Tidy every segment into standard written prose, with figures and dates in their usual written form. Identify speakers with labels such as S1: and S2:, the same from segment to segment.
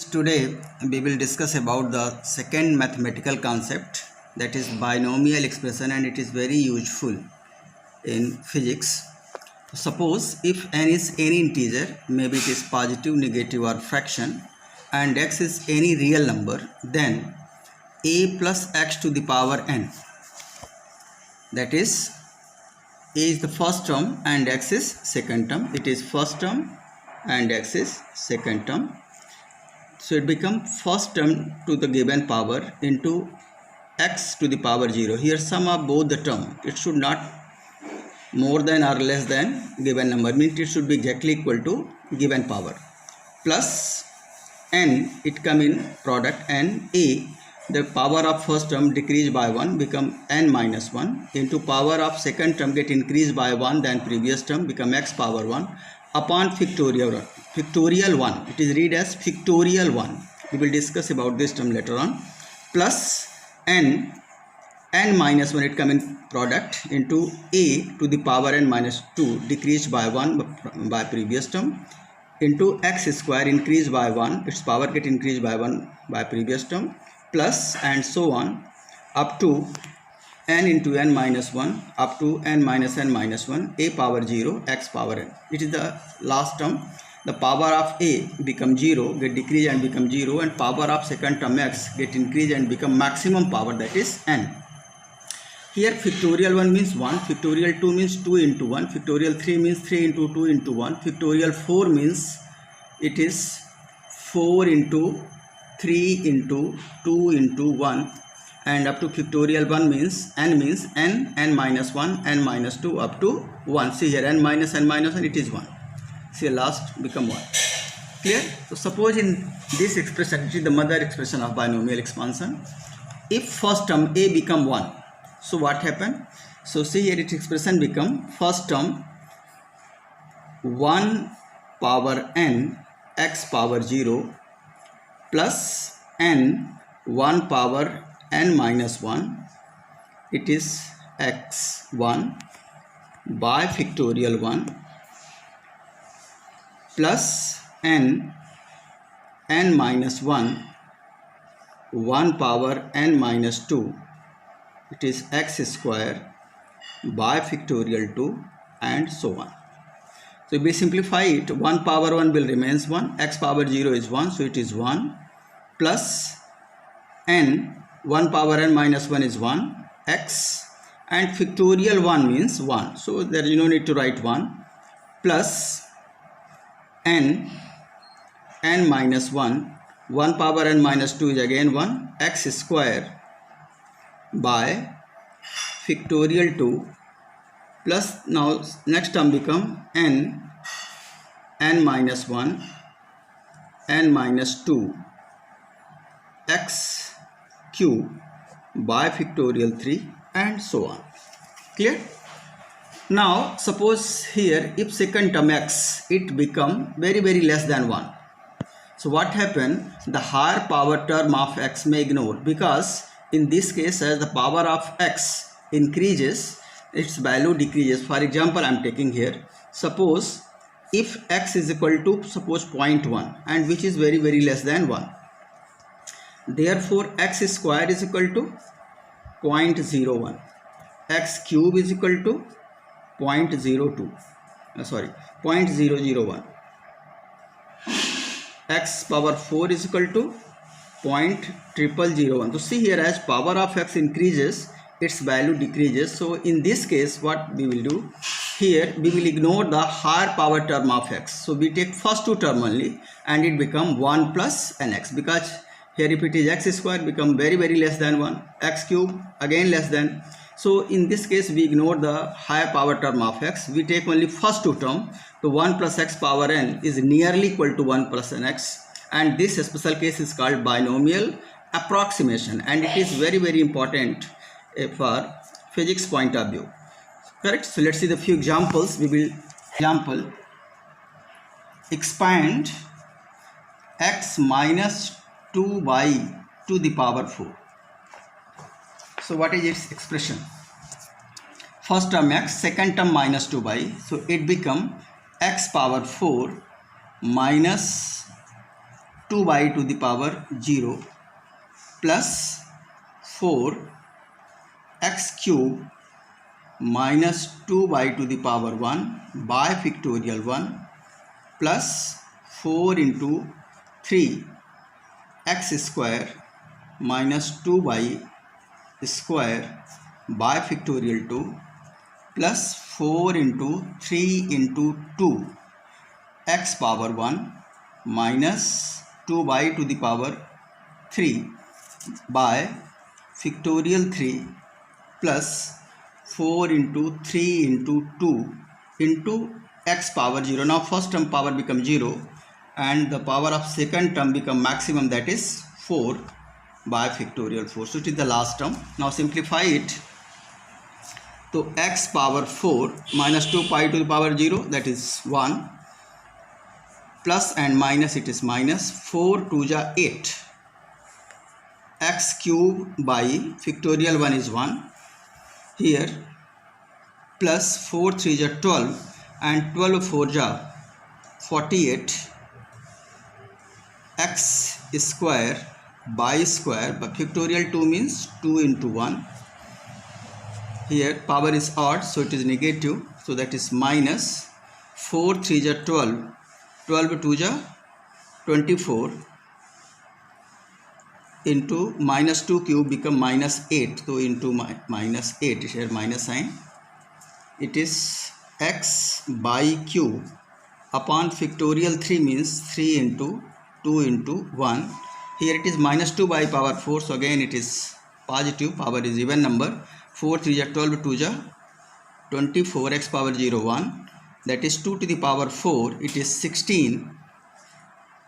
S1: Today we will discuss about the second mathematical concept, that is binomial expression, and it is very useful in physics. Suppose if n is any integer, maybe it is positive, negative or fraction, and x is any real number, then a plus x to the power n, that is a is the first term and x is second term. It is first term and x is second term. So it becomes first term to the given power into x to the power 0. Here sum of both the term. It should not more than or less than given number, means it should be exactly equal to given power. Plus n, it come in product, and a, the power of first term decreased by 1 become n minus 1 into power of second term get increased by 1 than previous term become x power 1 upon factorial 1. It is read as factorial 1. We will discuss about this term later on. Plus n minus 1, it come in product into a to the power n minus 2 decreased by 1 by previous term into x square increased by 1, its power get increased by 1 by previous term, plus and so on up to n into n minus 1 up to n minus 1 a power 0 x power n. It is the last term. The power of a become 0, get decreased and become 0, and power of second term x get increased and become maximum power, that is n. Here factorial 1 means 1, factorial 2 means 2 into 1, factorial 3 means 3 into 2 into 1, factorial 4 means it is 4 into 3 into 2 into 1, and up to factorial 1 means n minus 1, n minus 2 up to 1. See here, n minus 1, it is 1. See, last become 1. Clear? So suppose in this expression, which is the mother expression of binomial expansion, if first term a become 1, so what happen? So see here, its expression become first term 1 power n x power 0 plus n 1 power n minus 1, it is x1 by factorial 1 plus n minus 1 power n minus 2, it is x square by factorial 2, and so on. So if we simplify it, 1 power 1 will remains 1, x power 0 is 1, so it is 1 plus n 1 power n minus 1 is 1 x, and factorial 1 means 1, so there is no need to write 1, plus n minus 1 power n minus 2 is again 1 x square by factorial 2, plus now next term become n minus 1 n minus 2 x cube by factorial 3, and so on. Clear? Now suppose here, if second term x, it become very less than 1. So what happen? The higher power term of x may ignore, because in this case, as the power of x increases, its value decreases. For example, I am taking here, suppose if x is equal to suppose 0.1, and which is very less than 1. Therefore x square is equal to 0.01, x cube is equal to 0.01, x power 4 is equal to 0.0001. So see here, as power of x increases, its value decreases. So in this case, what we will do here, we will ignore the higher power term of x. So we take first two term only, and it become 1 plus nx, because here if it is x square become very less than 1, x cube again less than. So in this case, we ignore the higher power term of x, we take only first two term. So 1 plus x power n is nearly equal to 1 plus nx, and this special case is called binomial approximation, and it is very important for physics point of view. Correct? So let's see the few examples. We will example expand x minus 2 by to the power 4. So what is its expression? First term x, second term minus 2 by, so it become x power 4 minus 2 by to the power 0 plus 4 x cube minus 2 by to the power 1 by factorial 1 plus 4 into 3 x square minus 2 by square by factorial 2 plus 4 into 3 into 2 x power 1 minus 2 by to the power 3 by factorial 3 plus 4 into 3 into 2 into x power 0. Now first term power become 0 and the power of second term become maximum, that is 4 by factorial 4. So it is the last term. Now simplify it. So x power 4 minus 2 pi to the power 0, that is 1, plus and minus, it is minus 4 2 ja 8, x cube by factorial 1 is 1 here, plus 4 3 ja 12 and 12 4 ja 48, x square by square, but factorial 2 means 2 into 1. Here power is odd, so it is negative, so that is minus 4 3 ja 12, 12 2 ja 24 into minus 2 cube become minus 8, so into minus 8, here minus sign. It is x by cube upon factorial 3 means 3 into 2 into 1. Here it is minus 2 by power 4, so again it is positive, power is even number. 4 3 ja 12, 2 ja 24, x power 0 1, that is 2 to the power 4, it is 16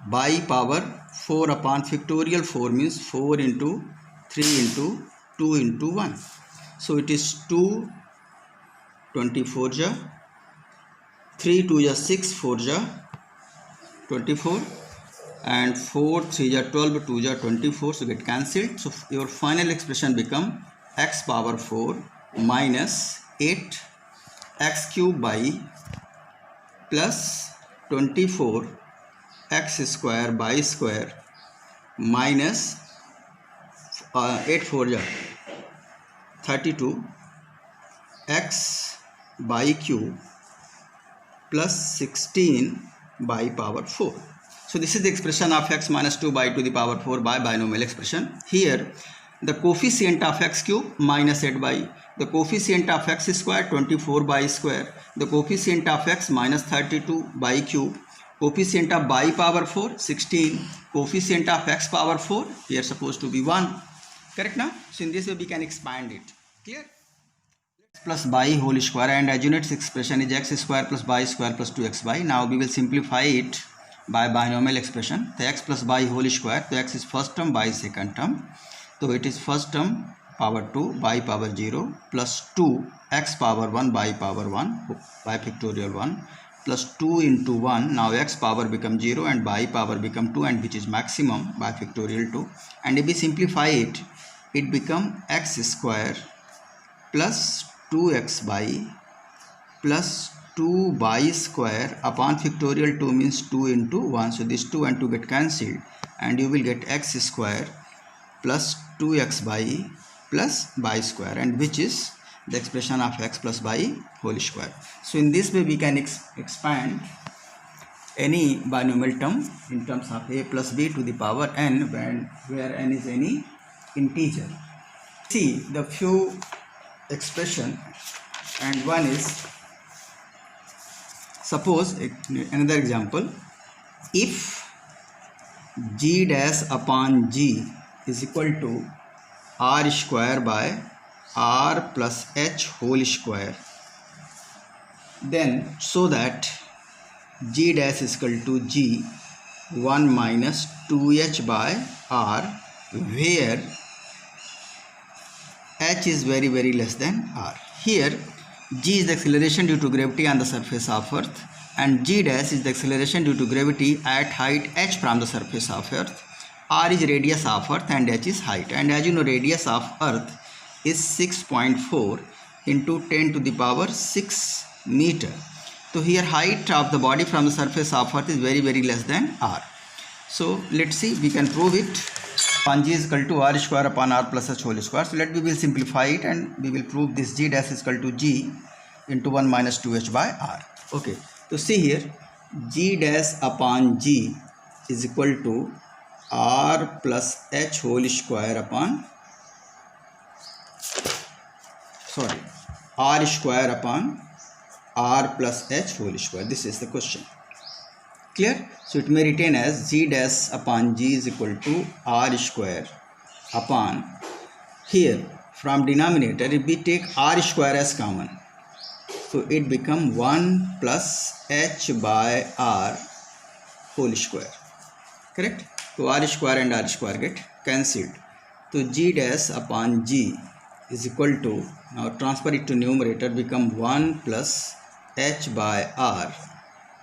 S1: by power 4 upon factorial 4 means 4 into 3 into 2 into 1. So it is 2 24 ja 3 2 ja 6, 4 ja 24 and 4 3 ja 12, 2 ja 24, so get cancelled. So your final expression become x power 4 minus 8 x cube by plus 24 x square by square minus 8 4 ja 32 x by cube plus 16 by power 4. So this is the expression of x minus 2 by to the power 4 by binomial expression. Here the coefficient of x cube minus 8 by, the coefficient of x square 24 by square, the coefficient of x minus 32 by cube, coefficient of by power 4 16, coefficient of x power 4 here supposed to be 1. Correct now? So in this way we can expand it. Clear? Plus by whole square, and as unit expression is x square plus by square plus 2x by. Now we will simplify it by binomial expression. The x plus by whole square, so x is first term by second term, so it is first term power 2 by power 0 plus 2 x power 1 by power 1 by factorial 1 plus 2 into 1. Now x power become 0 and by power become 2, and which is maximum by factorial 2, and if we simplify it, it become x square plus 2x by plus 2 by square upon factorial 2 means 2 into 1, so this 2 and 2 get cancelled and you will get x square plus 2x by plus by square, and which is the expression of x plus by whole square. So in this way we can expand any binomial term in terms of a plus b to the power n, where n is any integer. See the few expression, and one is, suppose another example, if g dash upon g is equal to r square by r plus h whole square, then so that g dash is equal to g 1 minus 2h by r, where h is very less than r. Here g is the acceleration due to gravity on the surface of earth, and g dash is the acceleration due to gravity at height h from the surface of earth. R is radius of earth and h is height, and as you know radius of earth is 6.4 into 10 to the power 6 meter. So here height of the body from the surface of earth is very less than r. So let's see, we can prove it. Upon g is equal to r square upon r plus h whole square. So we will simplify it and we will prove this g dash is equal to g into 1 minus 2h by r. Okay, so see here, g dash upon g is equal to r plus h whole square upon r square upon r plus h whole square. This is the question. Clear? So it may retain as g dash upon g is equal to r square upon, here from denominator if we take r square as common, so it become 1 plus h by r whole square. Correct? So r square and r square get cancelled. So g dash upon g is equal to, now transfer it to numerator, become 1 plus h by r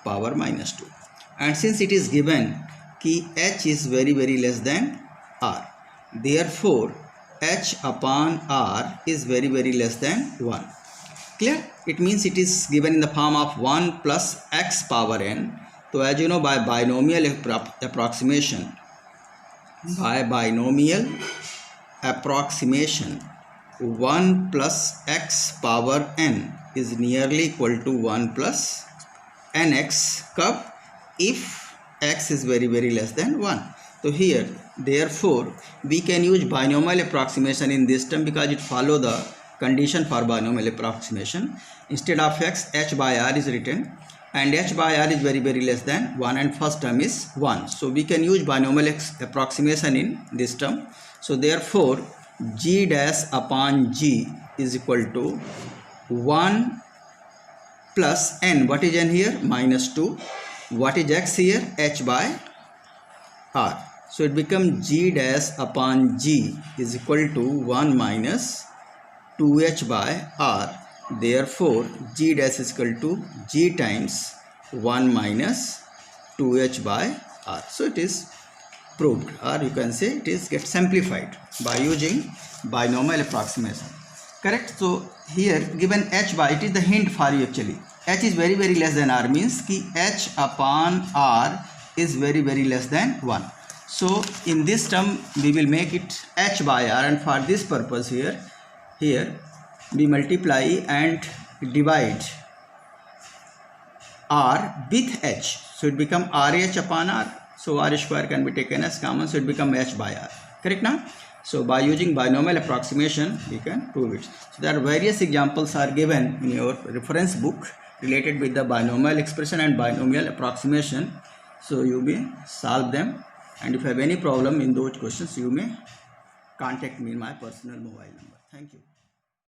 S1: power minus 2. And since it is given कि h is very less than r, therefore h upon r is very less than 1. Clear? It means it is given in the form of 1 plus x power n. So as you know, by binomial approximation, 1 plus x power n is nearly equal to 1 plus nx cup if x is very less than 1. So here, therefore, we can use binomial approximation in this term because it follows the condition for binomial approximation. Instead of x, h by r is written, and h by r is very less than 1 and first term is 1. So we can use binomial approximation in this term. So therefore, g dash upon g is equal to 1 plus n. What is n here? Minus 2. What is x here? H by r. So it becomes g dash upon g is equal to 1 minus 2h by r. Therefore, g dash is equal to g times 1 minus 2h by r. So it is proved, or you can say it is get simplified by using binomial approximation. Correct? So here given h by, it is the hint for you actually. H is very less than r means कि h upon r is very less than 1. So in this term we will make it h by r, and for this purpose here we multiply and divide r with h. So it become rh upon r. So r square can be taken as common, so it become h by r. Correct now? So by using binomial approximation we can prove it. So there are various examples are given in your reference book related with the binomial expression and binomial approximation. So you may solve them, and if you have any problem in those questions you may contact me in my personal mobile number. Thank you.